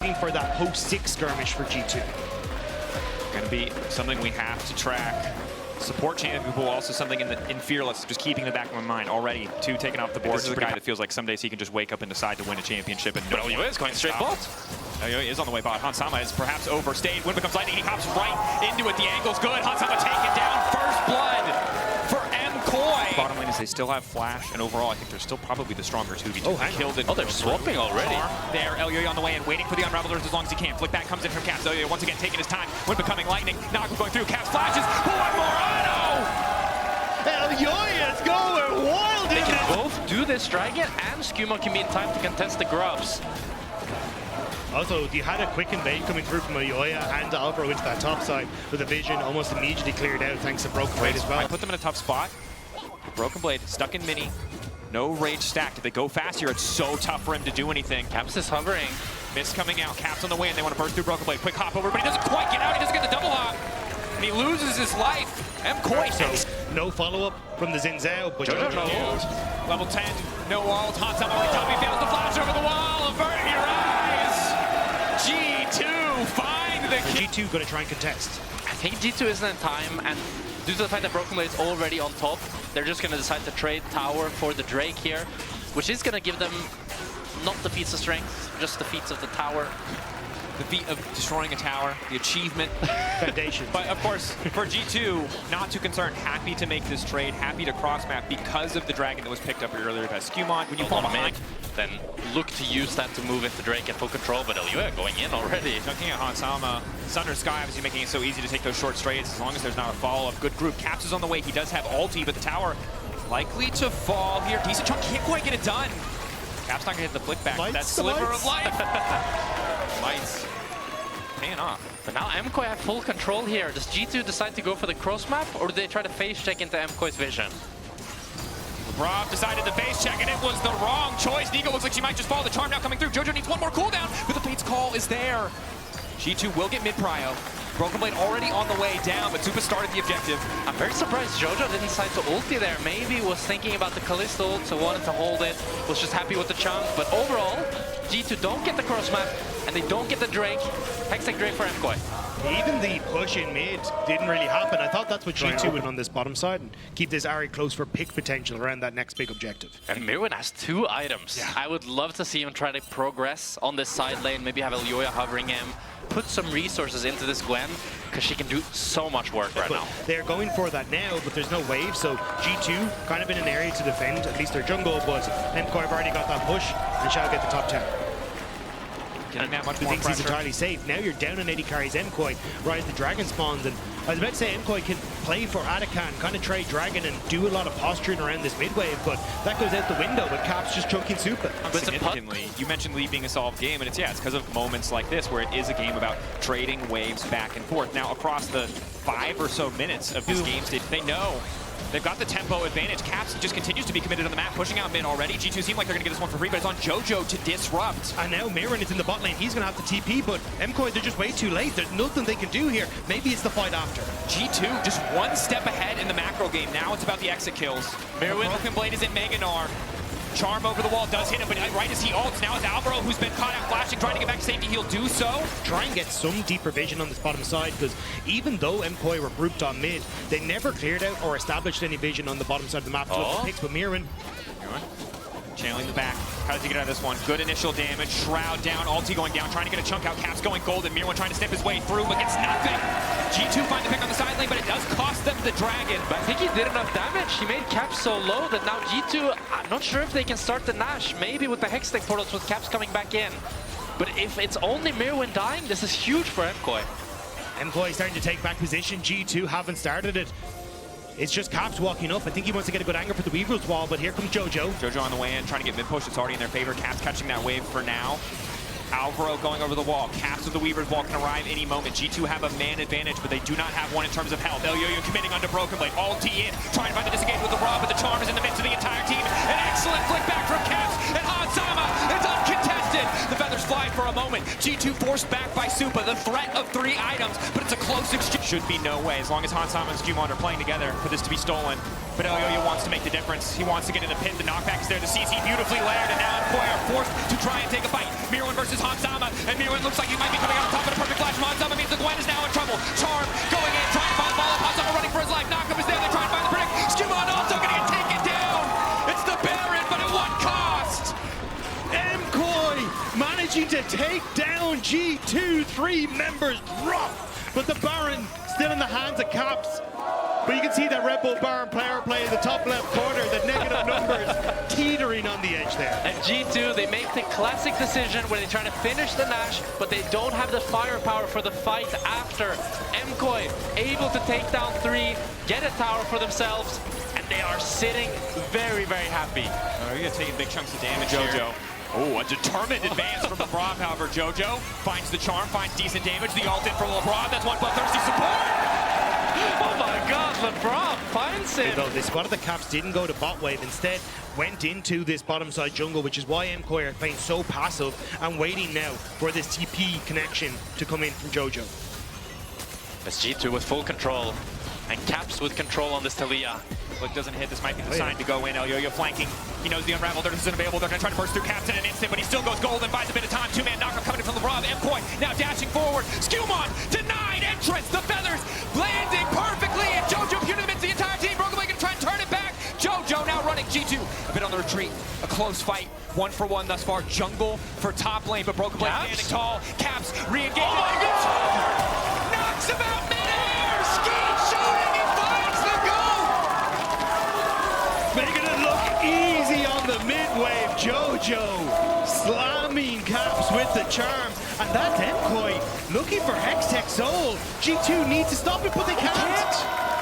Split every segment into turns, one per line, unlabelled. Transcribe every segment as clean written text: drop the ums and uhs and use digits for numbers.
For that post-6 skirmish for G2.
Going to be something we have to track. Support champion people, also something in Fearless, just keeping in the back of my mind already. 2 taken off the board. This is a guy that feels like some days he can just wake up and decide to win a championship. And
LEC is going straight bot.
LEC is on the way bot. Hansama is perhaps overstayed. When becomes lightning, he hops right into it. The angle's good. Hansama taken down. First blood for MKOI. Bottom lane is they still have flash, and overall I think they're still probably the stronger 2v2.
Oh,
killed it.
Oh, they're swapping already.
There, LEC on the way and waiting for the Unravelers as long as he can. Flick back comes in from Caps. LEC once again taking his time when becoming lightning. Naga going through. Caps flashes. One more auto.
LEC is going wild.
They can both do this dragon, and Skuma can be in time to contest the grubs.
Also, you had a quick invade coming through from Ayoya and Alvaro into that top side with a vision almost immediately cleared out thanks to Broken Blade as well.
I put them in a tough spot. Broken Blade stuck in mini. No rage stacked. If they go fast here, it's so tough for him to do anything.
Caps is hovering.
Miss coming out. Caps on the way, and they want to burst through Broken Blade. Quick hop over, but he doesn't quite get out. He doesn't get the double hop. And he loses his life. MKOI.
So, no follow-up from the Zinzao, but
Jojo. Level 10, no ult. Hansama already top. He fails to flash over the wall. Avert your eyes. G2 find the kill.
G2 going to try and contest.
I think G2 isn't in time, and due to the fact that Broken Blade is already on top, they're just going to decide to trade tower for the Drake here, which is going to give them not the feats of strength, just the feats of the tower.
The feat of destroying a tower, the achievement.
Foundation.
But of course, for G2, not too concerned. Happy to make this trade, happy to cross-map because of the dragon that was picked up earlier by Skuma. When you fall behind,
then look to use that to move into Drake at full control, but LEC going in already.
Looking at Hansama, Thunder Sky obviously making it so easy to take those short straights as long as there's not a follow-up. Good group. Caps is on the way. He does have ulti, but the tower likely to fall here. Decent chunk, can't quite get it done. Caps not gonna hit the flick back. That sliver of life. Lights. Paying off.
But now MKOI have full control here. Does G2 decide to go for the cross map, or do they try to phase check into MKOI's vision?
Rob decided to face check, and it was the wrong choice. Nico looks like she might just follow the charm now coming through. Jojo needs one more cooldown, but the Fate's Call is there. G2 will get mid-prio. Broken Blade already on the way down, but Supa started the objective.
I'm very surprised Jojo didn't decide to ulti there. Maybe was thinking about the Callisto ult, so wanted to hold it. Was just happy with the chunk, but overall, G2 don't get the cross map, and they don't get the Drake. Hextech Drake for MKOI.
Even the push in mid didn't really happen. I thought that's what G2 would on this bottom side and keep this Ari close for pick potential around that next big objective.
And Mirwin has 2 items. Yeah. I would love to see him try to progress on this side lane, maybe have Elyoya hovering him, put some resources into this Gwen, because she can do so much work right now.
They're going for that now, but there's no wave, so G2 kind of in an area to defend, at least their jungle, but MKOI have already got that push and shall get the top 10.
Getting that much more
thinks
pressure.
He's entirely safe. Now you're down on 80 carries MKOI, right as the dragon spawns, and I was about to say MKOI can play for Atakan, kind of trade dragon and do a lot of posturing around this mid wave, but that goes out the window with Caps just chunking Supa.
Significantly, you mentioned Lee being a solved game, and it's because of moments like this where it is a game about trading waves back and forth. Now across the 5 or so minutes of this game stage, they know they've got the tempo advantage. Caps just continues to be committed on the map, pushing out mid already. G2 seem like they're going to get this one for free, but it's on Jojo to disrupt.
And now Mirren is in the bot lane. He's going to have to TP, but MKOI, they're just way too late. There's nothing they can do here. Maybe it's the fight after.
G2 just one step ahead in the macro game. Now it's about the exit kills. Broken Blade is in Meganar. Charm over the wall does hit him, but right as he ults, now it's Alvaro who's been caught out flashing, trying to get back to safety. He'll do so.
Try and get some deeper vision on this bottom side, because even though MKOI were grouped on mid, they never cleared out or established any vision on the bottom side of the map. So it's picks with Mirren.
Channeling the back. How does he get out of this one? Good initial damage. Shroud down. Ulti going down. Trying to get a chunk out. Caps going golden. Mirwin trying to step his way through, but gets nothing. G2 find the pick on the side lane, but it does cost them the dragon.
But I think he did enough damage. He made Caps so low that now G2, I'm not sure if they can start the Nash. Maybe with the Hextech portals with Caps coming back in. But if it's only Mirwin dying, this is huge for MKOI.
MKOI starting to take back position. G2 haven't started it. It's just Caps walking up. I think he wants to get a good angle for the Weaver's wall, but here comes Jojo.
Jojo on the way in, trying to get mid-push. It's already in their favor. Caps catching that wave for now. Alvaro going over the wall. Caps with the Weaver's wall can arrive any moment. G2 have a man advantage, but they do not have one in terms of health. Elyoyo committing onto Broken Blade. Ulti in, trying to find the disengage with the Rob, but the charm is in the midst of the entire team. An excellent flick back from Caps, and Hansama is uncontested. The Feathers fly for a moment. G2 forced back by Supa, the threat of 3 items, but it's a close exchange. Should be no way, as long as Hansama and Skewmon are playing together, for this to be stolen. But LeLLa wants to make the difference. He wants to get in the pit. The knockback is there. The CC beautifully layered, and now MKOI are forced to try and take a fight. Mirwin versus Hansama, and Mirwin looks like he might be coming out on top of a perfect flash from Hansama. Means the Gwen is now in trouble. Charm going in, trying to find the ball up. Hansama running for his life. Knockup is there. They try and find the predict. Skewmon also going to get taken down. It's the Baron, but at what cost?
MKOI managing to take down G2. 3 members drop, but the Baron still in the hands of Caps. But you can see that Red Bull Baron player play in the top left corner, the negative numbers teetering on the edge there.
And G2, they make the classic decision where they try to finish the Nash, but they don't have the firepower for the fight after. MKOI able to take down 3, get a tower for themselves, and they are sitting very, very happy.
You're taking big chunks of damage, Jojo. Oh, a determined advance from LeBron, however. Jojo finds the charm, finds decent damage. The ult in for LeBron. That's one bloodthirsty support.
Oh my God, LeBron finds him.
Although they spotted the Caps didn't go to bot wave, instead went into this bottom side jungle, which is why MKOI are playing so passive and waiting now for this TP connection to come in from Jojo.
It's G2 with full control, and Caps with control on this Taliyah.
Look, doesn't hit. This might be the sign to go in. LeLLa flanking. He knows the Unravel Dirt isn't available. They're going to try to burst through Caps in an instant, but he still goes golden, buys a bit of time. 2-man knockup coming in from LeBron. MKOI now dashing forward. Skewmon denied entrance. The feathers landing perfectly, and Jojo Punitive amidst the entire team. Brokenblade going to try and turn it back. Jojo now running. G2 a bit on the retreat. A close fight. 1-for-1 thus far. Jungle for top lane, but Brokenblade standing tall. Caps re-engaging.
Oh my God!
Knocks him out midair. Skeet shooting. He finds the goal.
Making it look easy on the mid-wave. Jojo slamming Caps with the charm. And that's MKOI looking for Hextech Soul. G2 needs to stop it, but they can't.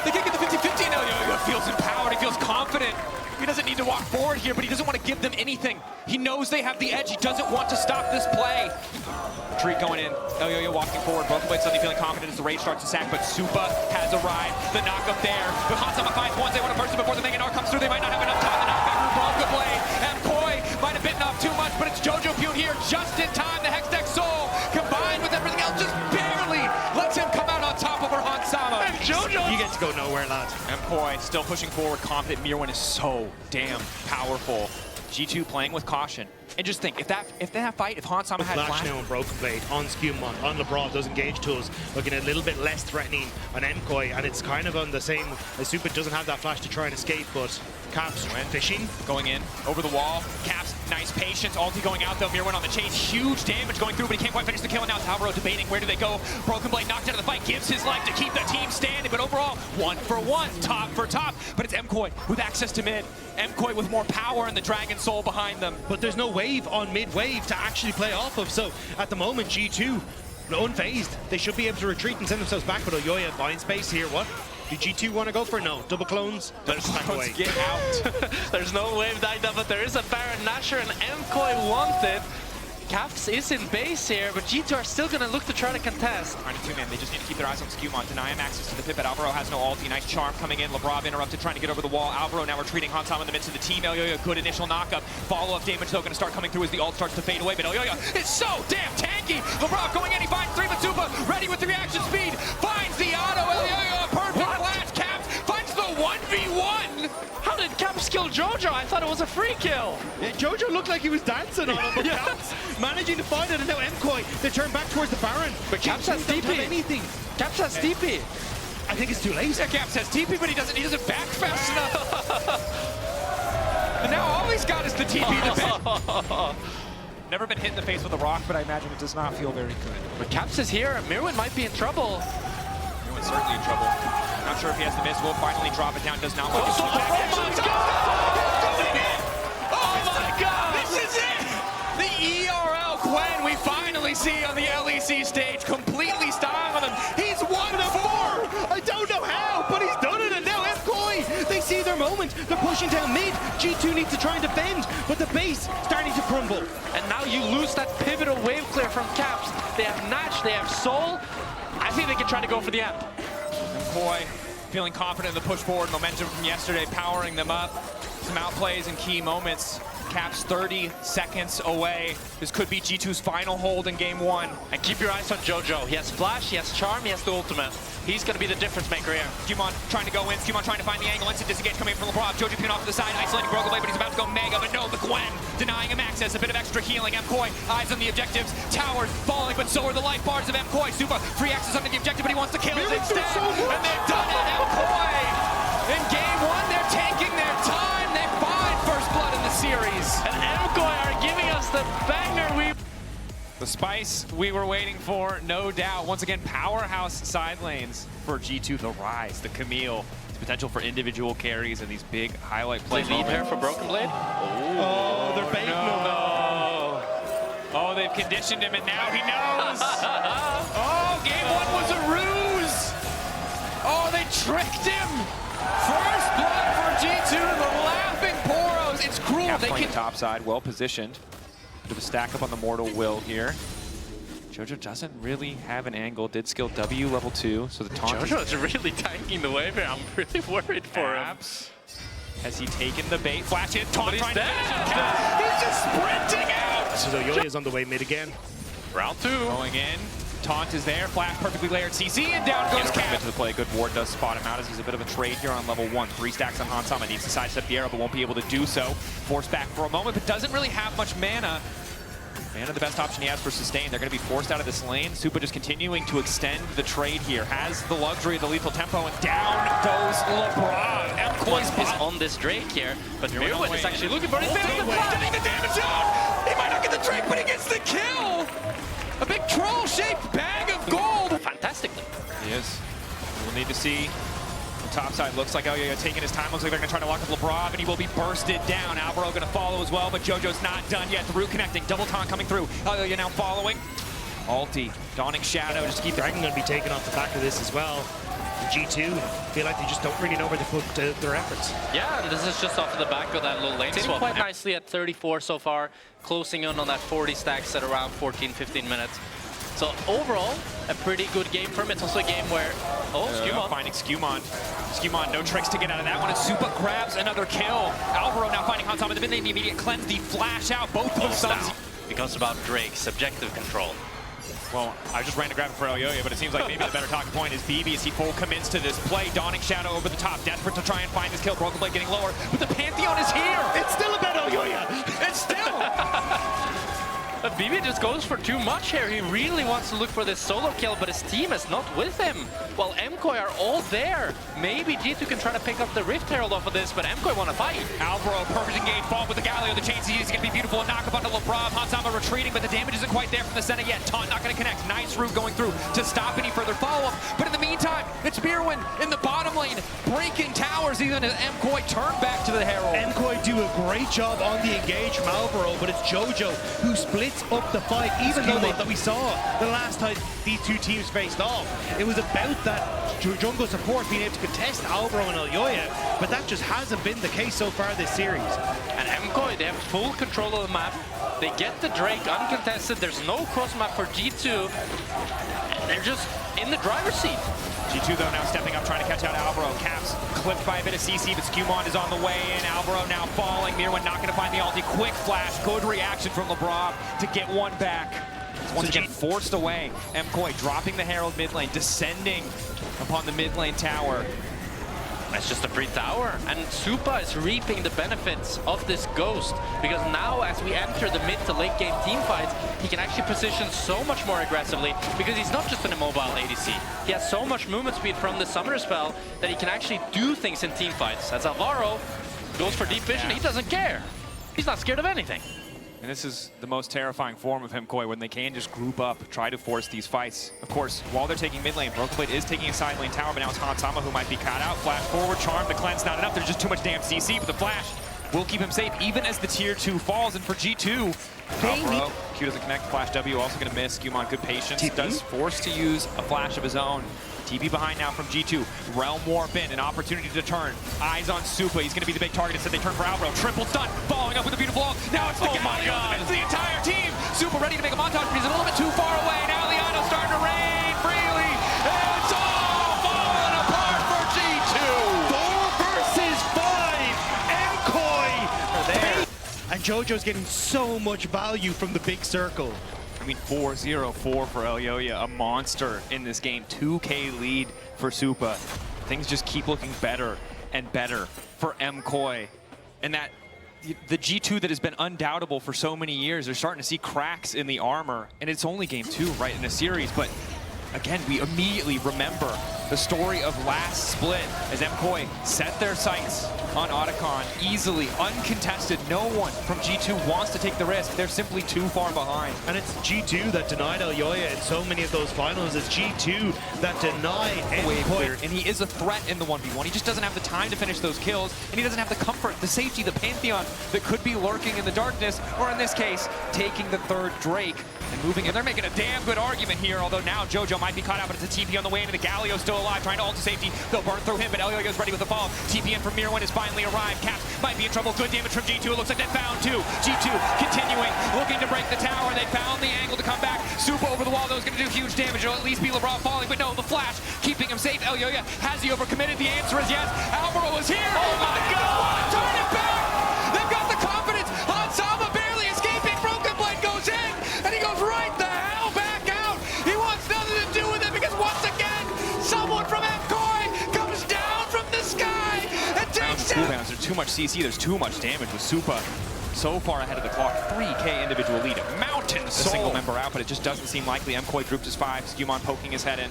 They can't get the 50-50 now. LeLLa feels empowered. He feels confident. He doesn't need to walk forward here, but he doesn't want to give them anything. He knows they have the edge. He doesn't want to stop this play. Retreat going in. LeLLa walking forward. Brokenblade suddenly feeling confident as the rage starts to sack, but Supa has arrived. The knockup there. But Hansama finds one. They want to burst it before the Mega Gnar comes through. They might not have enough time. The knockback from Brokenblade. MKOI might have bitten off too much, but it's Jojo Pune here just in time. The Hextech Soul combined with everything else just barely lets him come out on top over Hansama.
And Jojo,
You get to go nowhere, lads.
MKOI still pushing forward, confident. Mirwin is so damn powerful. G2 playing with caution. And just think, if that fight, if Hansama had
Flash now on Brokenblade, on Skewmon, on LeBron, those engage tools, looking a little bit less threatening on MKOI, and it's kind of on the same, as Supa doesn't have that flash to try and escape, but Caps fishing.
going in, over the wall. Caps, nice patience. Ulti going out though. Mirwin on the chase. Huge damage going through, but he can't quite finish the kill. And now it's Alvaro debating where do they go. Brokenblade knocked out of the fight, gives his life to keep the team standing. But overall, 1-for-1, top for top. But it's MKOI with access to mid. MKOI with more power and the Dragon Soul behind them.
But there's no wave on mid-wave to actually play off of, so at the moment, G2, unfazed. They should be able to retreat and send themselves back, but LeLLa buying space here. What? Do G2 want to go for? No. Double clones? Let us back away.
Get out.
there's no wave died up, but there is a Baron Nashor, and MKOI wants it. Caps is in base here, but G2 are still going to look to try to contest.
Trying to 2-man, they just need to keep their eyes on Skewmon, deny him access to the pit, but Alvaro has no ulti. Nice charm coming in. LeBron interrupted, trying to get over the wall. Alvaro now retreating. Hansama in the midst of the team. LeLLa, good initial knockup. Follow-up damage, though, going to start coming through as the ult starts to fade away, but LeLLa is so damn tanky. LeBron going in, he finds 3, but Supa ready with the reaction speed. Finds the auto. LeLLa, a perfect flash. Caps finds the 1v1.
How did Caps kill Jojo? I thought it was a free kill.
Yeah, Jojo looked like he was dancing on him, but Caps managing to find it, and now MKOI, they turn back towards the Baron.
But Caps has
don't have
TP.
anything.
Caps has TP.
I think it's too late.
Yeah, Caps has TP, but he doesn't back fast enough. And now all he's got is the TP to pit. Never been hit in the face with a rock, but I imagine it does not feel very good.
But Caps is here. Mirwin might be in trouble.
Mirwin's certainly in trouble. Not sure if he has the miss. Will finally drop it down. Does not want to.
Oh my God!
Oh my God! This is it! The ERL Gwen we finally see on the LEC stage, completely styling on him. He's 1-4!
I don't know how, but he's done it, and now MKOI, they see their moment. They're pushing down mid. G2 needs to try and defend, but the base starting to crumble.
And now you lose that pivotal wave clear from Caps. They have Natch, they have Soul. I think they can try to go for the amp.
MKOI feeling confident in the push forward momentum from yesterday, powering them up. Some outplays in key moments. Caps 30 seconds away. This could be G2's final hold in game 1.
And keep your eyes on Jojo. He has Flash, he has Charm, he has the ultimate. He's going to be the difference maker here.
Skumon trying to go in. Skumon trying to find the angle. Instant disengage coming in from LeBron. Jojo picking off to the side. Isolating Brokenblade, but he's about to go mega. But no, the Gwen denying him access. A bit of extra healing. MKOI eyes on the objectives. Towers falling, but so are the life bars of MKOI. Super free access under the objective, but he wants to kill it instead. And they've done it. MKOI in game 1, they're taking their time. They find first blood in the series.
And MKOI are giving us the banger
The spice we were waiting for, no doubt. Once again, powerhouse side lanes for G2. The Rise, the Camille, the potential for individual carries and these big highlight plays.
lead here for Brokenblade.
Oh, they're baiting him.
No. Oh, they've conditioned him, and now he knows. Oh, game 1 was a ruse. Oh, they tricked him. First blood for G2, the laughing Poros. It's cruel. They can top side, well positioned. Bit of a stack up on the Mortal Will here. Jojo doesn't really have an angle. Did skill W level 2, so the taunt.
Jojo is really tanking the wave here. I'm really worried for him.
Has he taken the bait? Flash in, taunt
But
trying
he's
to He's just sprinting out!
So Yoya's on the way mid again.
Round 2.
Going in. Taunt is there. Flash perfectly layered CC, and down goes Cap. Into the play. Good ward does spot him out as he's a bit of a trade here on level 1. 3 stacks on Hansama. Needs to sidestep the arrow, but won't be able to do so. Forced back for a moment, but doesn't really have much mana. Mana the best option he has for sustain. They're going to be forced out of this lane. Supa just continuing to extend the trade here. Has the luxury of the lethal tempo, and down goes LeBron.
MKOI is on this Drake here, but Mirwin is actually looking for his getting
the damage zone. He might not get the Drake, but he gets the kill. A big troll-shaped bag of gold.
Fantastically.
He is. We'll need to see. The top side looks like taking his time. Looks like they're going to try to lock up LeBron, and he will be bursted down. Alvaro going to follow as well, but Jojo's not done yet. The root connecting. Double taunt coming through. Elyoya now following. Alti, Dawning Shadow, just keep the
Dragon going to be taken off the back of this as well. And G2 feel like they just don't really know where to put their efforts.
Yeah, and this is just off of the back of that little lane swap. Quite nicely at 34 so far, closing in on that 40 stacks at around 14-15 minutes. So overall, a pretty good game for him. It's also a game where, Skumon
finding Skumon. Skumon, no tricks to get out of that one. And Supa grabs another kill. Alvaro now finding Hansama in the mid lane. The immediate cleanse, the flash out. Both of them.
Becomes about Drake's subjective control.
Well, I just ran to grab it for Elyoya, but it seems like maybe the better talking point is BB as he full commits to this play. Dawning Shadow over the top, desperate to try and find this kill. Brokenblade getting lower, but the Pantheon is here.
It's still about Elyoya.
It's still.
But BB just goes for too much here. He really wants to look for this solo kill, but his team is not with him. While MKOI are all there. Maybe G2 can try to pick up the Rift Herald off of this, but MKOI want to fight.
Alvaro, perfect engage, fall with the Galio. The chain CG is going to be beautiful. A knock up onto LeBron. Hansama retreating, but the damage isn't quite there from the center yet. Taunt not going to connect. Nice route going through to stop any further follow-up. But in the meantime, it's Mirwin in the bottom lane, breaking towers, even as MKOI turn back to the Herald.
MKOI do a great job on the engage from Alvaro, but it's Jojo who splits up the fight. Even though that we saw the last time these two teams faced off, it was about that jungle support being able to contest Alvaro and Elyoya, but that just hasn't been the case so far this series.
And MKOI, they have full control of the map. They get the Drake uncontested. There's no cross map for G2. And they're just in the driver's seat.
G2 though now stepping up, trying to catch out Alvaro. Caps clipped by a bit of CC, but Skumon is on the way in. Alvaro now falling. Mirwin not going to find the ulti. Quick flash, good reaction from LeBron to get one back. Once again forced away. MKOI dropping the Herald mid lane, descending upon the mid lane tower.
That's just a free tower, and Supa is reaping the benefits of this Ghost, because now as we enter the mid to late game team fights, he can actually position so much more aggressively, because he's not just an immobile ADC. He has so much movement speed from the Summoner spell that he can actually do things in team fights. As Alvaro goes for deep vision, he doesn't care. He's not scared of anything.
And this is the most terrifying form of MKOI, when they can just group up, try to force these fights. Of course, while they're taking mid lane, Brokenblade is taking a side lane tower, but now it's Hansama who might be caught out. Flash forward, charm, the cleanse not enough. There's just too much damn CC, but the flash will keep him safe, even as the tier 2 falls. And for G2, Alvaro, Q doesn't connect, flash W also going to miss. Skumon, good patience, does force to use a flash of his own. TP behind now from G2. Realm Warp in, an opportunity to turn. Eyes on Supa. He's going to be the big target. Instead, they turn for Alvaro. Triple stun, following up with a beautiful ult. Now it's the Galio. It's the entire team. Supa ready to make a montage, but he's a little bit too far away. Now Liano's starting to rain freely. And it's all falling apart for G2.
4 versus 5. MKOI.
There.
And Jojo's getting so much value from the big circle.
I mean, 4-0-4 for Elyoya, a monster in this game. 2K lead for Supa. Things just keep looking better and better for MKOI. And that the G2 that has been undoubtable for so many years, they're starting to see cracks in the armor. And it's only game 2, right, in a series. But again, we immediately remember the story of last split as MKOI set their sights on Otacon easily, uncontested. No one from G2 wants to take the risk. They're simply too far behind.
And it's G2 that denied Elyoya in so many of those finals. It's G2 that denied MKOI.
And he is a threat in the 1v1. He just doesn't have the time to finish those kills, and he doesn't have the comfort, the safety, the Pantheon that could be lurking in the darkness, or in this case, taking the third Drake and moving. And they're making a damn good argument here, although now Jojo might be caught out, but it's a TP on the way into the Galio's still alive, trying to ult to safety. They'll burn through him, but Elyoya's ready with the fall. TP in from Mirwin has finally arrived. Caps might be in trouble. Good damage from G2. It looks like they found 2. G2 continuing, looking to break the tower. They found the angle to come back. Supa over the wall, though, is going to do huge damage. It'll at least be LeBron falling, but no, the flash keeping him safe. Elyoya, has he overcommitted? The answer is yes. Alvaro is here. Oh my God! Turn it back! They've got the confidence. Hansama barely escaping. Broken Blade goes in, and he goes right the hell back out. He wants nothing to do with it because once again, someone from MKOI comes down from the sky and takes him. Cooldowns, there's too much CC, there's too much damage with Supa. So far ahead of the clock, 3K individual lead. Mountain a single member out, but it just doesn't seem likely. MKOI grouped as 5. Skewmon poking his head in.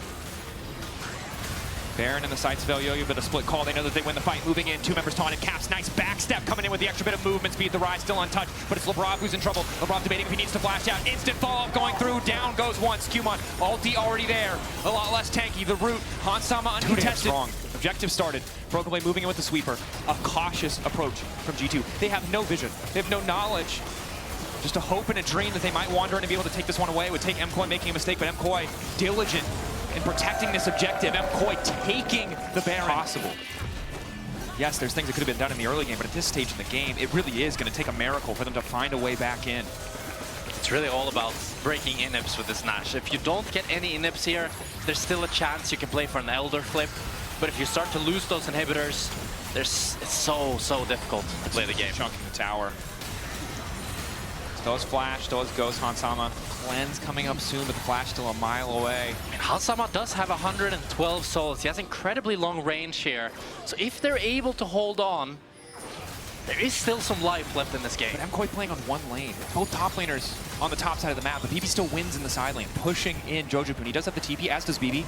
Baron in the sights of Elyoya, but a split call. They know that they win the fight. Moving in, 2 members taunted. Caps, nice backstep coming in with the extra bit of movement speed. The Rise still untouched, but it's Lebrov who's in trouble. Lebrov debating if he needs to flash out. Instant fall-off going through. Down goes one. Skewmon, ulti already there. A lot less tanky. The root, Hansama uncontested. Objective started. Broken Blade moving in with the sweeper. A cautious approach from G2. They have no vision. They have no knowledge. Just a hope and a dream that they might wander in and be able to take this one away. It would take MKOI making a mistake, but MKOI diligent in protecting this objective. MKOI taking the Baron. Possible. Yes, there's things that could have been done in the early game, but at this stage in the game, it really is going to take a miracle for them to find a way back in.
It's really all about breaking inhibs with this Nash. If you don't get any inhibs here, there's still a chance you can play for an Elder flip. But if you start to lose those inhibitors, it's so difficult to play the game.
Chunking the tower. Still has flash, still has ghost. Hansama. Cleanse coming up soon, but the flash still a mile away.
And Hansama does have 112 souls. He has incredibly long range here. So if they're able to hold on, there is still some life left in this game.
But MKOI playing on one lane. Both top laners on the top side of the map, but BB still wins in the side lane, pushing in Jojopun. He does have the TP, as does BB.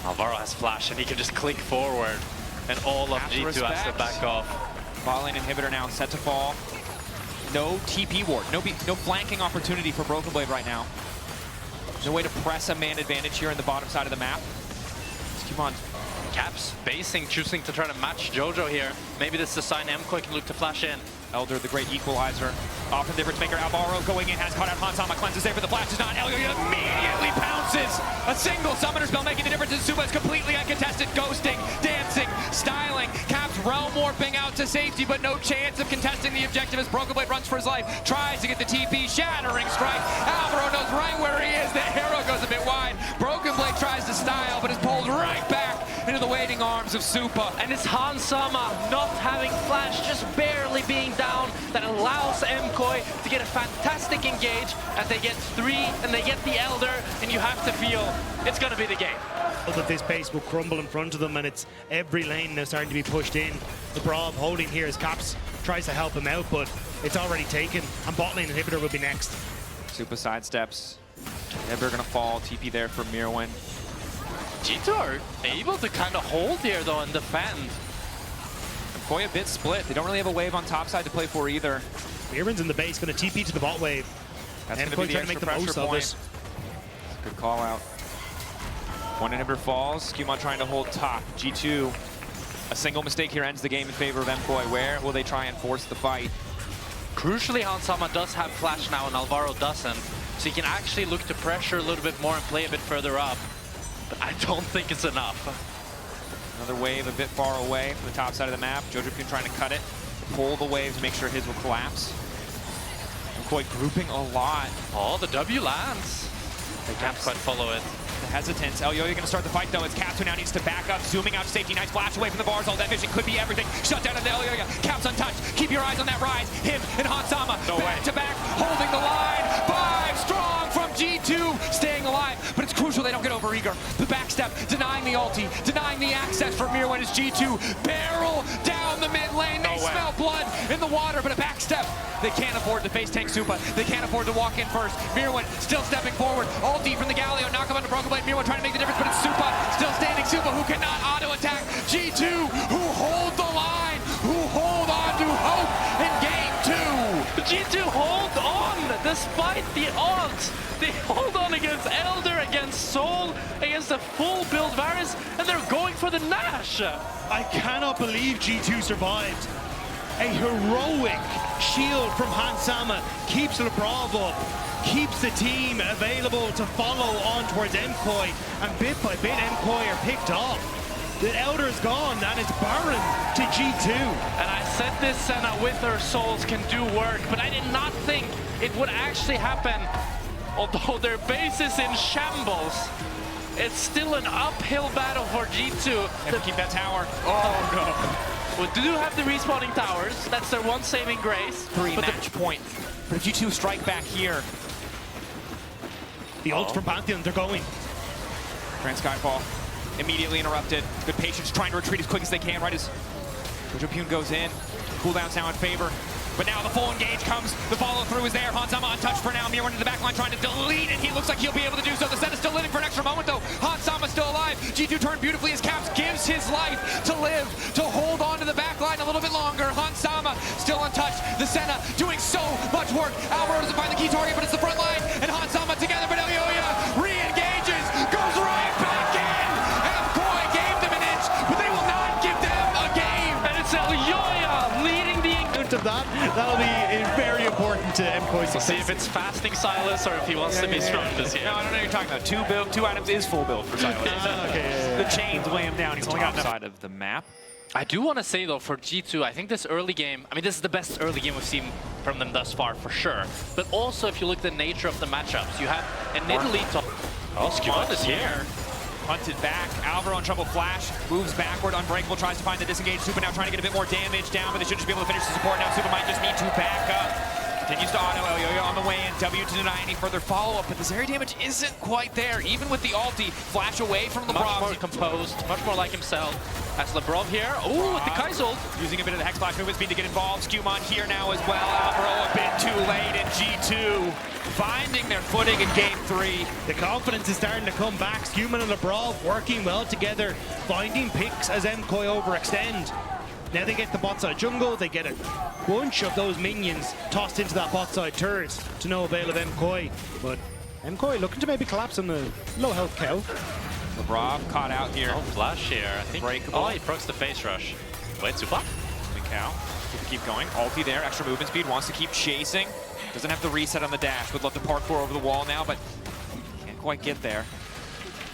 Alvaro has flash, and he can just click forward, and all of G2 has to back off.
Bot lane inhibitor now set to fall. No TP ward, no flanking opportunity for Broken Blade right now. No way to press a man advantage here in the bottom side of the map. Skewmon.
Caps basing, choosing to try to match Jojo here. Maybe this is a sign MKOI can look to flash in.
Elder, the great equalizer. Often difference maker. Alvaro going in, has caught out Hansama. Cleanses there, but the flash is not. Elyoya immediately pounces. A single summoner spell making the difference. Supa is completely uncontested. Ghosting, dancing, styling. Caps realm warping out to safety, but no chance of contesting the objective as Broken Blade runs for his life. Tries to get the TP. Shattering strike. Alvaro knows right where he is. The arrow goes a bit wide. Broken Blade tries to style, but is pulled right back into the waiting arms of Supa.
And it's Hansama not having flash, just barely being down, that allows MKOI to get a fantastic engage as they get 3 and they get the Elder, and you have to feel it's going to be the game.
That this base will crumble in front of them, and it's every lane now starting to be pushed in. The Brav holding here as Caps tries to help him out, but it's already taken, and bot lane inhibitor will be next.
Supa sidesteps. Inhibitor gonna fall. TP there for Mirwin.
G2 are able to kind of hold here though and defend.
MKOI a bit split. They don't really have a wave on top side to play for either.
Mirwin's in the base, gonna TP to the bot wave.
That's
and
gonna be
trying to make the most of it.
Good call out. One inhibitor falls. Skewmon trying to hold top. G2, a single mistake here ends the game in favor of MKOI. Where will they try and force the fight?
Crucially, Hansama does have flash now and Alvaro doesn't. So he can actually look to pressure a little bit more and play a bit further up. But I don't think it's enough.
Another wave a bit far away from the top side of the map. Jojopun trying to cut it, pull the wave to make sure his will collapse. MKOI grouping a lot.
Oh, the W lands. They can't quite follow it.
The hesitance. Elyoya going to start the fight though. It's Caps who now needs to back up, zooming out to safety. Nice flash away from the bars. All that vision could be everything. Shut down into Elyoya. Caps untouched. Keep your eyes on that rise. Him and Hansama back to back, holding the line. 5 strong from G2, staying alive. But it's crucial they don't get over eager. The backstep, denying the ulti, denying the access for Mirwin as G2 barrel down the mid lane. They smell blood in the water, but a backstep. They can't afford to face tank Supa. They can't afford to walk in first. Mirwin still stepping forward. Ulti from the Galio. Knock him on the Broken Blade. Mirwin trying to make the difference, but it's Supa still standing. Supa who cannot auto-attack. G2 who hold the line, who hold on to hope in game 2.
G2 hold on despite the odds. They hold on against Elder, against Soul, against a full build Varus, and they're going for the Nash.
I cannot believe G2 survived. A heroic shield from Hansama keeps LeBron up, keeps the team available to follow on towards MKOI, and bit by bit MKOI are picked off. The Elder is gone and it's Baron to G2.
And I said this Senna with her souls can do work, but I did not think it would actually happen. Although their base is in shambles, it's still an uphill battle for G2.
Have to keep that tower. Oh no.
We do have the respawning towers. That's their one saving grace.
3 match point. But if G2 strike back here.
The ult from Pantheon, they're going.
Grand Skyfall immediately interrupted. Good patience, trying to retreat as quick as they can right as Jojo Pune goes in. Cooldown's now in favor. But now the full engage comes. The follow-through is there. Hansama untouched for now. Mirwin into the backline trying to delete, and he looks like he'll be able to do so. The set is still living for an extra moment, though. Hansama still alive. G2 turned beautifully as Caps gives his life to live, to hold on to the backline a little bit longer. Hansama still untouched. The Senna doing so much work. Alvaro doesn't find the key target, but it's the front line, and Hansama together. But Elyoya re-engages, goes right back in. MKOI gave them an inch, but they will not give them a game.
And it's Elyoya leading the
Of that'll be very important to MKOI's success.
See if it's fasting Silas or if he wants to be strong this year.
No, I don't know what you're talking about. 2 items is full build for Silas. The chains weigh him down. He's only got side of the map.
I do want to say though, for G2, I think this early game, I mean this is the best early game we've seen from them thus far for sure. But also if you look at the nature of the matchups, you have an Italy top. Oh, Skimon is here.
Hunted back, Alvaro in trouble, flash, moves backward, Unbreakable tries to find the disengaged Supa now trying to get a bit more damage down, but they should just be able to finish the support now. Supa might just need to back up. Continues to auto, Elyoya on the way in, W to deny any further follow-up, but this area damage isn't quite there, even with the ulti. Flash away from LeBron.
Much more composed, much more like himself. As LeBron here, ooh, with the Kai'Sul.
Using a bit of the Hex Flash movement speed to get involved. Skewmon here now as well. Alvaro a bit too late in G2. Finding their footing in game 3.
The confidence is starting to come back. Skewman and LeBron working well together, finding picks as MKOI overextend. Now they get the bot side jungle, they get a bunch of those minions tossed into that bot side turret to no avail of MKOI. But MKOI looking to maybe collapse on the low health KO.
LeBron caught out here.
Oh, flash here. I think.
Breakable.
Oh, he procs the face rush. Wait, Supa?
Mikau. Keep going. Ulti there. Extra movement speed. Wants to keep chasing. Doesn't have the reset on the dash. Would love to parkour over the wall now, but can't quite get there.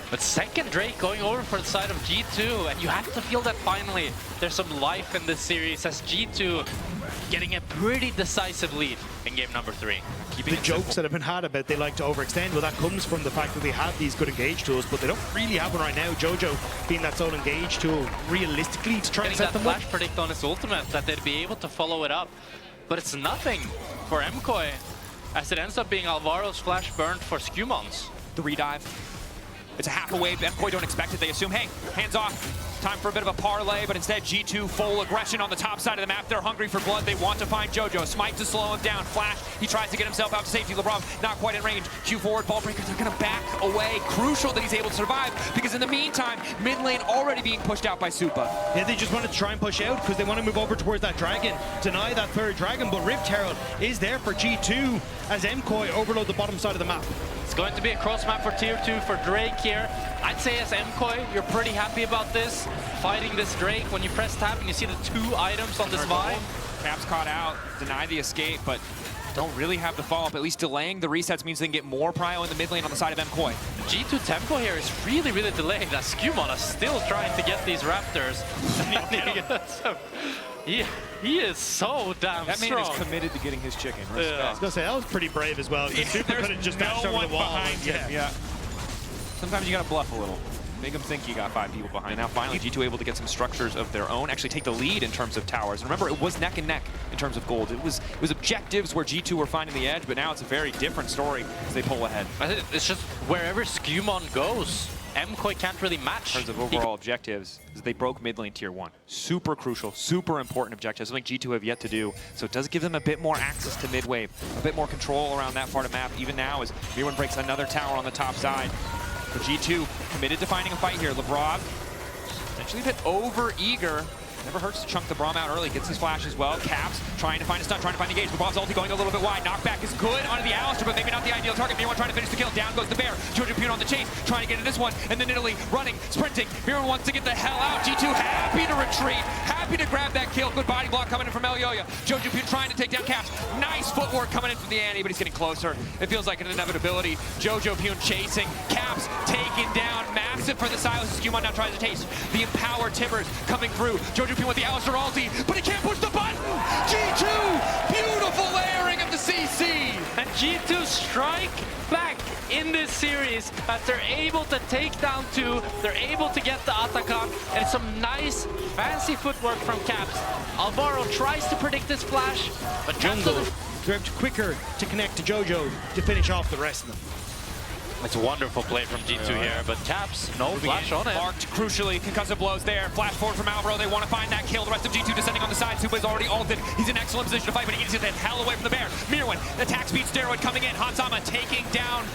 But second Drake going over for the side of G2, and you have to feel that finally there's some life in this series as G2 getting a pretty decisive lead in game number 3.
The jokes that have been had about they like to overextend, well that comes from the fact that they have these good engage tools, but they don't really have one right now. Jojo being that sole engage tool realistically to try and set them up.
Flash predict on his ultimate that they'd be able to follow it up, but it's nothing for MKOI as it ends up being Alvaro's flash burned for Scumon's.
The redive. It's a half a wave. MKOI don't expect it. They assume, hey, hands off. Time for a bit of a parlay, but instead G2 full aggression on the top side of the map. They're hungry for blood. They want to find Jojo. Smite to slow him down. Flash, he tries to get himself out to safety. LeBron not quite in range. Q forward, ball breakers. They're going to back away. Crucial that he's able to survive because in the meantime, mid lane already being pushed out by Supa.
Yeah, they just wanted to try and push out because they want to move over towards that dragon, deny that third dragon, but Rift Herald is there for G2 as MKOI overload the bottom side of the map.
It's going to be a cross map for tier 2 for Drake here. I'd say as MKOI, you're pretty happy about this. Fighting this Drake, when you press tab and you see the 2 items on this Vi.
Caps caught out, deny the escape, but don't really have the follow-up. At least delaying the resets means they can get more prio in the mid lane on the side of MKOI.
The G2 tempo here is really, really delayed. As Skewmon is still trying to get these Raptors. He is so damn
That man
strong.
is committed to getting his chicken.
I was gonna say that was pretty brave as well. The Super could have just dashed over the wall.
behind him. Yeah. Sometimes you gotta bluff a little. Make them think you got 5 people behind. And now finally, G2 able to get some structures of their own, actually take the lead in terms of towers. And remember, it was neck and neck in terms of gold. It was objectives where G2 were finding the edge, but now it's a very different story as they pull ahead.
I think it's just wherever Skumon goes, MKOI can't really match.
In terms of overall objectives, is they broke mid lane tier 1. Super crucial, super important objectives, something G2 have yet to do. So it does give them a bit more access to mid wave, a bit more control around that part of map, even now as Mirwin breaks another tower on the top side. For G2, committed to finding a fight here. Lebrov, essentially a bit over-eager. Never hurts to chunk the Braum out early. Gets his flash as well. Caps trying to find a stun, trying to find the engage. Lebrov's ulti going a little bit wide. Knockback is good onto the Alistar, but maybe not the ideal target. Mirwin trying to finish the kill. Down goes the bear. Jojo Pune on the chase, trying to get into this one. And then Italy running, sprinting. Mirwin wants to get the hell out. G2 happy to retreat. Happy to grab that kill. Good body block coming in from Elyoya. Jojo Pune trying to take down Caps. Nice footwork coming in from the Annie, but he's getting closer. It feels like an inevitability. Jojo Pune chasing. Caps taken down. Massive for the Silas. Skumon now tries to taste the empowered Timbers coming through. Jojo Pune with the Alistar ulti, but he can't push the button! G2! Beautiful layering of the CC!
And G2 strike back in this series as they're able to take down 2, they're able to get the Atakan, and some nice, fancy footwork from Caps. Alvaro tries to predict this flash, but
Jungle grabbed quicker to connect to Jojo to finish off the rest of them.
It's a wonderful play from G2 here, but Caps, no flash on it.
Marked crucially, concussive blows there. Flash forward from Alvaro, they want to find that kill. The rest of G2 descending on the side. Supa is already ulted. He's in excellent position to fight, but he needs to get the hell away from the bear. Mirwin, attack speed steroid coming in. Hansama taking down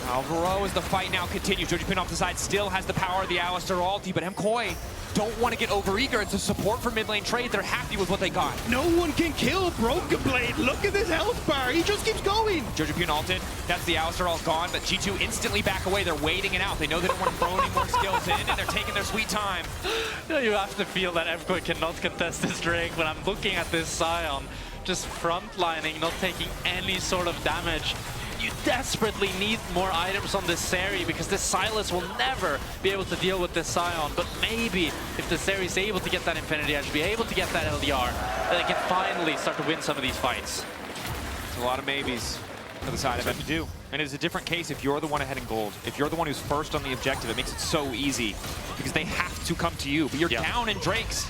Alvaro as the fight now continues. Jojo Pune off the side still has the power of the Alistar ulti, but MKOI don't want to get overeager. It's a support for mid lane trade. They're happy with what they got.
No one can kill Broken Blade. Look at this health bar. He just keeps going.
Jojo Pune ulted. That's the Alistar all gone, but G2 instantly back away. They're waiting it out. They know they don't want to throw any more skills in, and they're taking their sweet time.
You have to feel that MKOI cannot contest this Drake. When I'm looking at this Sion, just frontlining, not taking any sort of damage. You desperately need more items on this Seri because this Silas will never be able to deal with this Sion. But maybe if the Seri is able to get that Infinity Edge, be able to get that LDR, then they can finally start to win some of these fights.
There's a lot of maybes for the side of it to do. And it's a different case if you're the one ahead in gold. If you're the one who's first on the objective, it makes it so easy because they have to come to you. But you're down in Drakes.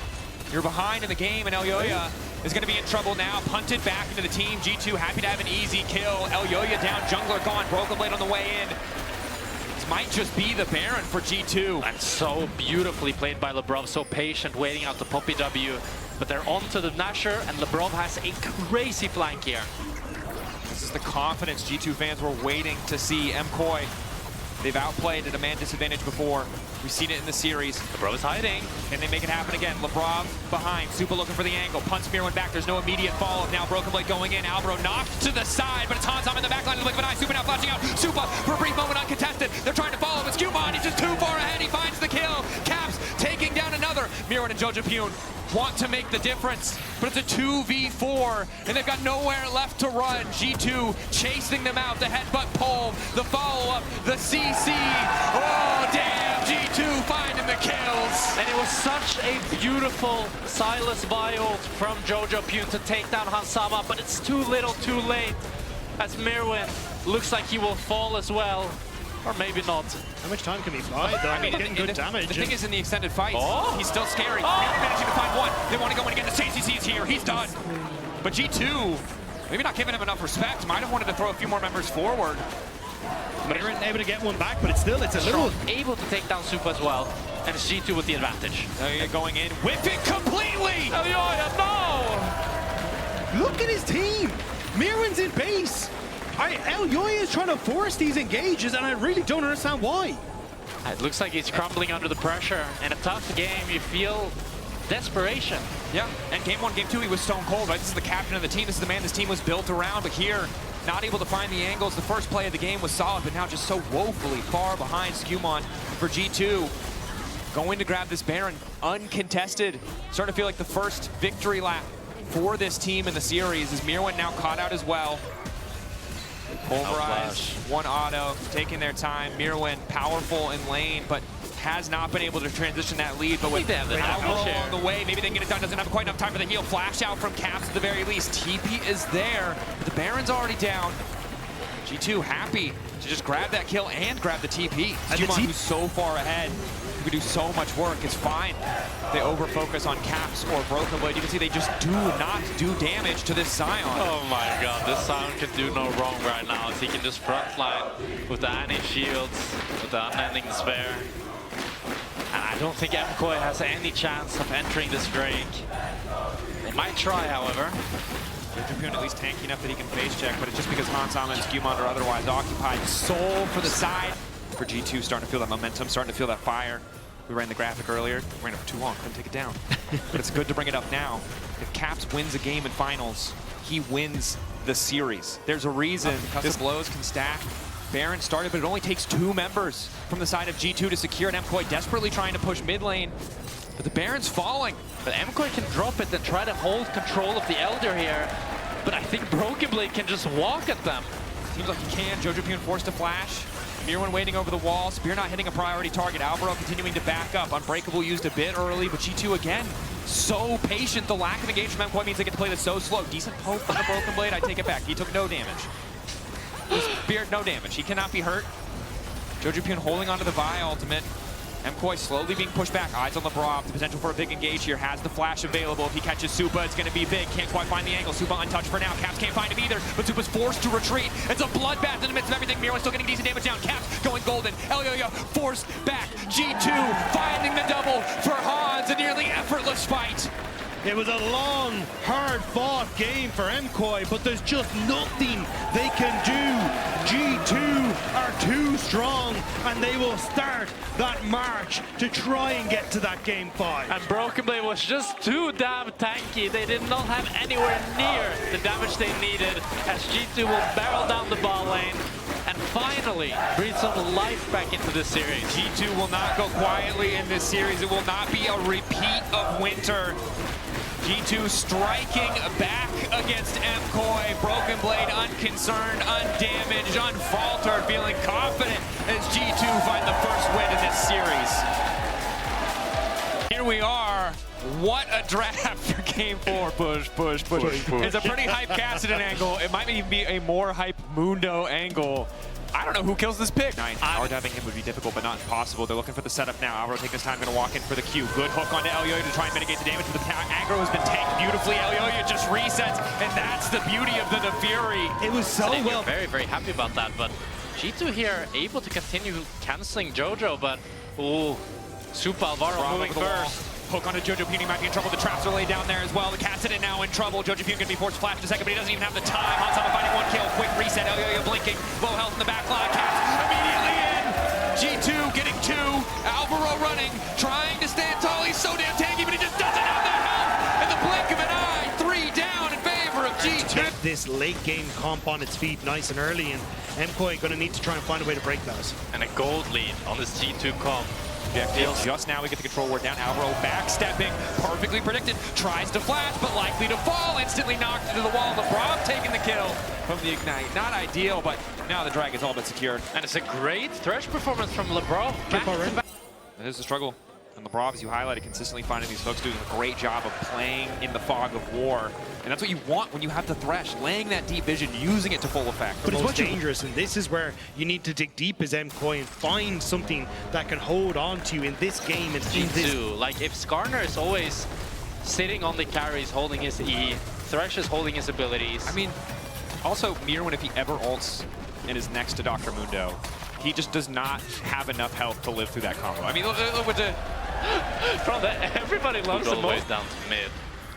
You're behind in the game, and Elyoya is going to be in trouble now. Punted back into the team. G2 happy to have an easy kill. Elyoya down, jungler gone, Broken Blade on the way in. This might just be the Baron for G2.
And so beautifully played by Lebrov, so patient, waiting out the Poppy W. But they're on to the Nasher, and Lebrov has a crazy flank here.
This is the confidence G2 fans were waiting to see. MKOI, they've outplayed at a man disadvantage before. We've seen it in the series.
Lebrov is hiding.
Can they make it happen again? Lebrov behind. Supa looking for the angle. Punts Mirwin back. There's no immediate follow-up. Now Broken Blade going in. Alvaro knocked to the side, but it's Hansam in the back line. Look at an eye. Supa now flashing out. Supa for a brief moment uncontested. They're trying to follow, but Skumon, he's just too far ahead. He finds the kill. Caps taking down another. Mirwin and Jojo Pune want to make the difference, but it's a 2v4, and they've got nowhere left to run. G2 chasing them out. The headbutt pull, the follow-up, the CC. Oh, damn. G2 finding the kills.
And it was such a beautiful Silas Viol from Jojo Pune to take down Hansama, but it's too little, too late, as Mirwin looks like he will fall as well. Or maybe not.
How much time can he buy, though?
I mean,
getting good damage.
The thing is, in the extended fights, he's still scary.
Oh.
Maybe managing to find one. They want to go in again. The CC's here. He's done. But G2, maybe not giving him enough respect. Might have wanted to throw a few more members forward.
But they weren't able to get one back, but it's a little...
Able to take down Supa as well. And it's G2 with the advantage.
Going in. Whip it completely!
Elyoya, no!
Look at his team! Mirwin's in base! Elyoya is trying to force these engages, and I really don't understand why.
It looks like he's crumbling under the pressure. In a tough game, you feel desperation.
Yeah, and game 1, game 2, he was stone cold, right? This is the captain of the team. This is the man this team was built around, but here, not able to find the angles. The first play of the game was solid, but now just so woefully far behind Skumon for G2. Going to grab this Baron, uncontested. Starting to feel like the first victory lap for this team in the series, as Mirwin now caught out as well. Pulverize, one auto, taking their time. Mirwin, powerful in lane, but has not been able to transition that lead. But with Alvaro along the way, maybe they can get it done. Doesn't have quite enough time for the heal. Flash out from Caps at the very least. TP is there, but the Baron's already down. G2 happy to just grab that kill and grab the TP. Jumon, who's so far ahead, who could do so much work, is fine. They over-focus on Caps or Broken Blade. You can see they just do not do damage to this Sion.
Oh my god, this Sion can do no wrong right now. He can just frontline with the Annie shields, with the unending despair. And I don't think MKOI has any chance of entering this Drake. They might try, however.
Jojo at least tanky enough that he can face check, but it's just because Hansama and Skewmon are otherwise occupied. Soul for the side. For G2, starting to feel that momentum, starting to feel that fire. We ran the graphic earlier, ran it for too long, couldn't take it down. But it's good to bring it up now. If Caps wins a game in finals, he wins the series. There's a reason this blows can stack. Baron started, but it only takes 2 members from the side of G2 to secure it. MKOI desperately trying to push mid lane, but the Baron's falling.
But MKOI can drop it and try to hold control of the Elder here. But I think Broken Blade can just walk at them.
Seems like he can. Jojo forced to flash. Mirwin waiting over the wall. Spear not hitting a priority target. Alvaro continuing to back up. Unbreakable used a bit early, but G2 again, so patient. The lack of engagement from MKOI means they get to play this so slow. Decent poke from the Broken Blade. I take it back. He took no damage. Spear, no damage. He cannot be hurt. Jojo holding onto the Vi ultimate. MKOI slowly being pushed back. Eyes on LeBron. The potential for a big engage here. Has the flash available. If he catches Supa, it's going to be big. Can't quite find the angle. Supa untouched for now. Caps can't find him either, but Supa's forced to retreat. It's a bloodbath in the midst of everything. Mirwin still getting decent damage down. Caps going golden. Elyoya forced back. G2 finding the double for Hans. A nearly effortless fight.
It was a long, hard-fought game for MKOI, but there's just nothing they can do. G2 are too strong, and they will start that march to try and get to that game 5.
And Broken Blade was just too damn tanky. They did not have anywhere near the damage they needed, as G2 will barrel down the ball lane and finally breathe some life back into this series.
G2 will not go quietly in this series. It will not be a repeat of Winter. G2 striking back against MKOI. Broken Blade unconcerned, undamaged, unfaltered, feeling confident as G2 find the first win in this series. Here we are. What a draft for game 4. Push. It's a pretty hype Cassidy angle. It might even be a more hype Mundo angle. I don't know who kills this pick. Power diving him would be difficult, but not impossible. They're looking for the setup now. Alvaro taking his time, going to walk in for the Q. Good hook onto Elyoya to try and mitigate the damage, but the aggro has been tanked beautifully. Elyoya just resets, and that's the beauty of the Fury.
It was so well.
Very, very happy about that, but G2 here able to continue canceling Jojo, but ooh, Supa Alvaro moving first.
Hook onto Jojo Puny might be in trouble. The traps are laid down there as well. The Cassidy now in trouble. Jojo Puny going to be forced to flash in a second, but he doesn't even have the time. Hansama finding 1 kill. Quick reset. Elyoya blinking. Low health in the back line. Caps immediately in. G2 getting 2. Alvaro running. Trying to stand tall. He's so damn tanky, but he just doesn't have the health. In the blink of an eye, 3 down in favor of G2.
This late game comp on its feet nice and early, and MKOI going to need to try and find a way to break those.
And a gold lead on this G2 comp.
Just now we get the control ward down. Alvaro backstepping, perfectly predicted. Tries to flash, but likely to fall. Instantly knocked into the wall. LeBron taking the kill from the Ignite. Not ideal, but now the Dragon's all but secured.
And it's a great Thresh performance from LeBron.
It is a struggle. And LeBron, as you highlighted, consistently finding these hooks, doing a great job of playing in the fog of war. And that's what you want when you have the Thresh, laying that deep vision, using it to full effect.
But it's much dangerous, and this is where you need to dig deep as MKOI and find something that can hold on to you in this game. And in this.
Like, if Skarner is always sitting on the carries, holding his E, Thresh is holding his abilities.
I mean, also, Mirwin, if he ever ults and is next to Dr. Mundo, he just does not have enough health to live through that combo. I mean, look with the...
Everybody loves him all the way down to mid.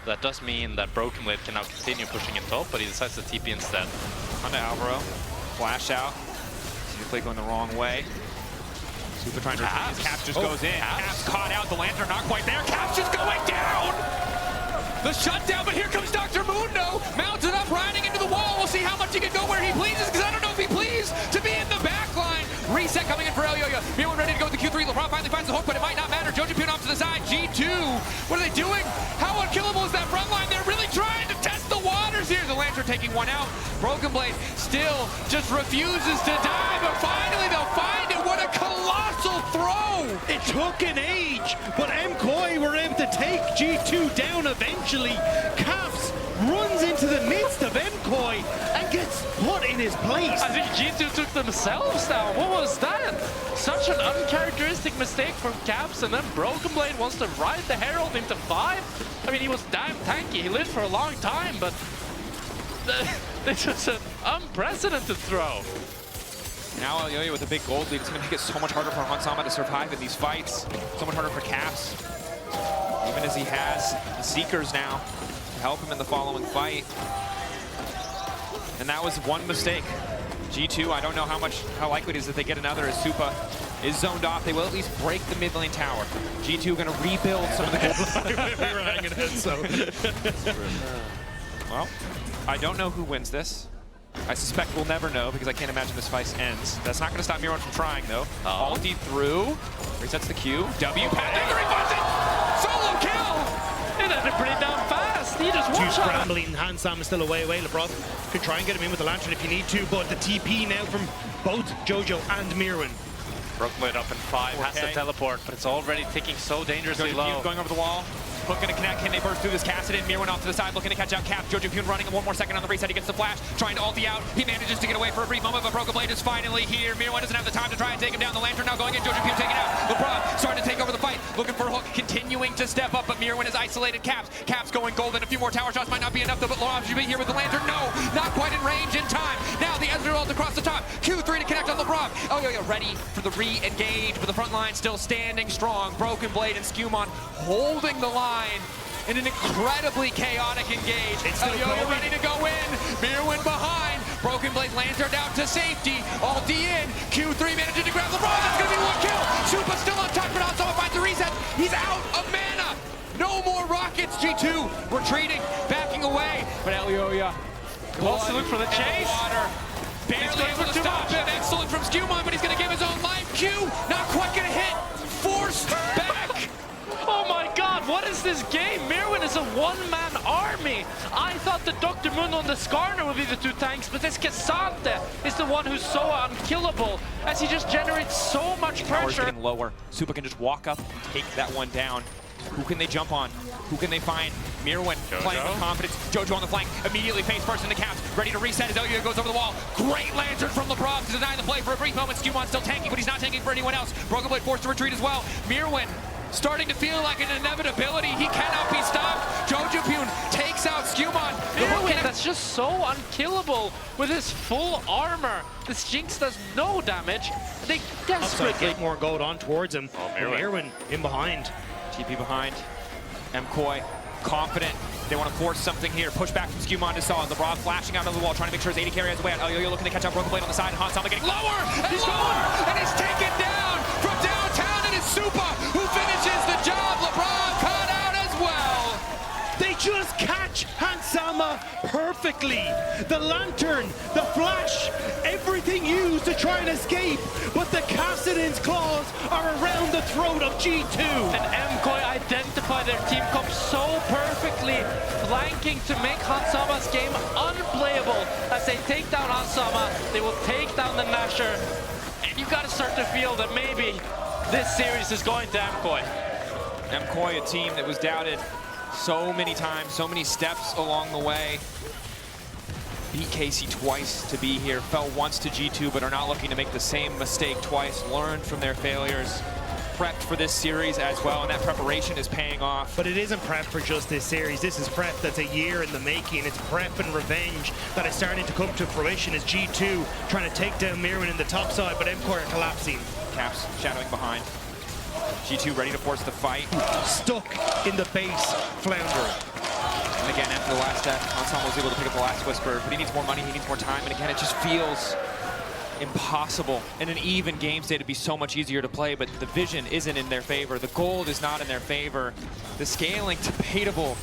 That does mean that Broken Blade can now continue pushing it top, but he decides to TP instead.
Onto Alvaro. Flash out. See the play going the wrong way. Super trying to retreat. Caps just goes in. Caps caught out. The Lantern not quite there. Caps just going down! The shutdown, but here comes Dr. Mundo. Mounted up, riding into the wall. We'll see how much he can go where he pleases, because I don't know if he pleases to be in the back line. Reset coming in for Elyoya. Mirwin ready to go with the Q3. LeBron finally finds the hook, but it might not matter. Jojo Pune off to the side. G2. What are they doing? How unkillable is that front line? They're really trying to test the waters here. The Lantern taking taking one out. Broken Blade still just refuses to die, but finally they'll find it. What a colossal throw!
It took an age, but MKOI were able to take G2 down eventually. Caps runs into the midst of MKOI and gets put in his place.
I think G2 took themselves down. What was that? Such an uncharacteristic mistake from Caps, and then Broken Blade wants to ride the Herald into 5. I mean, he was damn tanky. He lived for a long time, but this was an unprecedented throw.
Now LEC with a big gold lead. It's going to make it so much harder for Hansama to survive in these fights. So much harder for Caps. Even as he has the Seekers now to help him in the following fight. And that was one mistake. G2, I don't know how likely it is that they get another as Supa is zoned off. They will at least break the mid lane tower. G2 going to rebuild some of the gold.
We were hanging in, so.
Well, I don't know who wins this. I suspect we'll never know because I can't imagine this fight ends. That's not going to stop Miron from trying, though. Ulti through. Resets the Q. W path. Victory button! Solo kill!
It ended pretty damn fast. He just
Two
one-shot.
scrambling. Hansam is still away. LeBron can try and get him in with the Lantern if you need to, but the TP now from both Jojo and Mirwin.
Broken Blade up in 5, has to teleport, but it's already ticking so dangerously low.
Going over the wall. Hook gonna connect. Can they burst through this Kassadin? Mirwin off to the side, looking to catch out Cap. Jojo Pyun running 1 more second on the reset. He gets the flash, trying to ulti out. He manages to get away for a brief moment, but Broken Blade is finally here. Mirwin doesn't have the time to try and take him down. The Lantern now going in. Jojo Pyun taking out. LeBron starting to take over the fight, looking for Hook, continuing to step up, but Mirwin is isolated. Caps going golden. A few more tower shots might not be enough, though, but Laurent should be here with the Lantern. No, not quite in range in time. Now the Ezreal ult across the top. Q3 to connect on LeBron. Oh, yeah, ready for the re-engage, but the front line still standing strong. Broken Blade and Skumon holding the line in an incredibly chaotic engage. LEC ready to go in. Mirwin behind. Broken Blade Lantern out to safety. Ulti in. Q3 managing to grab LeBron. That's going to be 1 kill. Supa still on top, but Hansama finds the reset. He's out of mana. No more rockets. G2 retreating, backing away. But LEC
Wants to look for the chase.
Barely able to stop him. Excellent from Skumon, but he's going to give his own life. Q not quite going to hit. Forced back.
Oh my god, what is this game? Mirwin is a one-man army. I thought the Dr. Moon and the Skarner would be the 2 tanks, but this Cassante is the one who's so unkillable as he just generates so much pressure.
Getting lower. Supa can just walk up and take that one down. Who can they jump on? Who can they find? Mirwin playing with confidence. Jojo on the flank, immediately face first in the Caps, ready to reset as LEC goes over the wall. Great Lantern from LeBron to deny the play for a brief moment. Skumon still tanking, but he's not tanking for anyone else. Broken Blade forced to retreat as well. Mirwin starting to feel like an inevitability. He cannot be stopped. Jojo Pyun takes out Skumon.
Mirwin, that's just so unkillable with his full armor. This Jinx does no damage. They desperately
get more gold on towards him. Mirwin in behind.
TP behind. MKOI confident. They want to force something here. Push back from Skumon to Saw. LeBron flashing out of the wall, trying to make sure his AD carry has way out. LEC looking to catch up. Broken Blade on the side. Hansama getting lower and lower. And he's taken down from downtown. And it's Supa who finishes the job. LeBron caught out as well.
They just catch Hansama perfectly. The Lantern, the flash, everything used to try and escape. But the Kassadin's claws are around the throat of G2.
And MKOI identify their team comp so perfectly, flanking to make Hansama's game unplayable. As they take down Hansama, they will take down the Nasher. And you gotta start to feel that maybe this series is going to MKOI.
MKOI, a team that was doubted so many times, so many steps along the way. Beat KC twice to be here, fell once to G2, but are not looking to make the same mistake twice. Learned from their failures, prepped for this series as well, and that preparation is paying off.
But it isn't prep for just this series. This is prep that's a year in the making. It's prep and revenge that is starting to come to fruition as G2 trying to take down Mirwin in the top side, but MKOI are collapsing.
Caps shadowing behind. G2 ready to force the fight.
Stuck in the base, floundering.
And again, after the last death, Hansama was able to pick up the last Whisper, but he needs more money, he needs more time, and again, it just feels impossible in an even game state. It'd be so much easier to play, but the vision isn't in their favor. The gold is not in their favor. The scaling, debatable,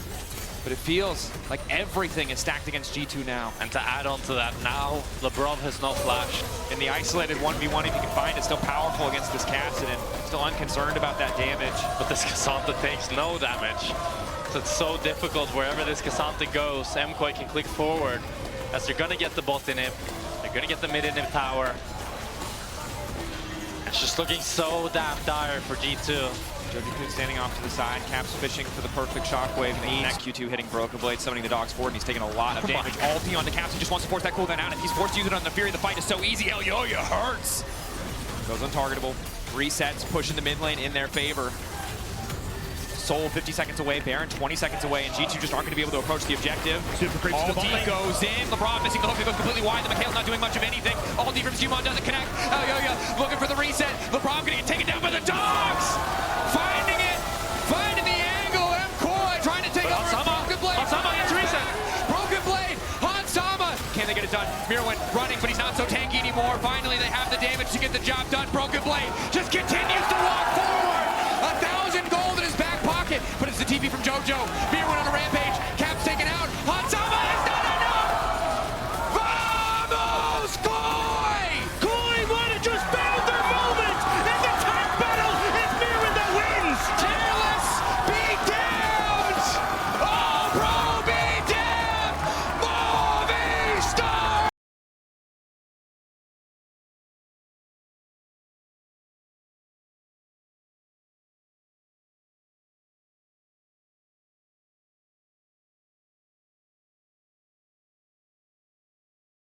but it feels like everything is stacked against G2 now.
And to add on to that, now LeBron has no flash.
In the isolated 1v1, if you can find it, still powerful against this Kassadin. Still unconcerned about that damage.
But this Cassante takes no damage. So it's so difficult wherever this Cassante goes. MKOI can click forward. as they're gonna get the bot inhib, they're gonna get the mid inhib tower. It's just looking so damn dire for G2.
Jojo standing off to the side, Caps fishing for the perfect shockwave. That Q2 hitting Broken Blade, summoning the dogs forward, and he's taking a lot of damage. Ulti onto Caps, he just wants to force that cooldown out. If he's forced to use it on the Fury, the fight is so easy. Elyoya hurts. Goes untargetable. Resets, pushing the mid lane in their favor. Soul 50 seconds away, Baron 20 seconds away, and G2 just aren't going to be able to approach the objective.
Super creeps to the bot
Ulti
lane.
goes in, LeBron missing the hook, it goes completely wide, the McHale's not doing much of anything. Ulti from Jumon doesn't connect. Elyoya looking for the reset. LeBron going to get taken down by the dogs! Finding it! Finding the angle, MKOI trying to take over Broken Blade!
Hansama gets reset!
Broken Blade! Hansama! Can they get it done? Mirwin running, but he's not so tanky anymore. Finally, they have the damage to get the job done. Broken Blade just continues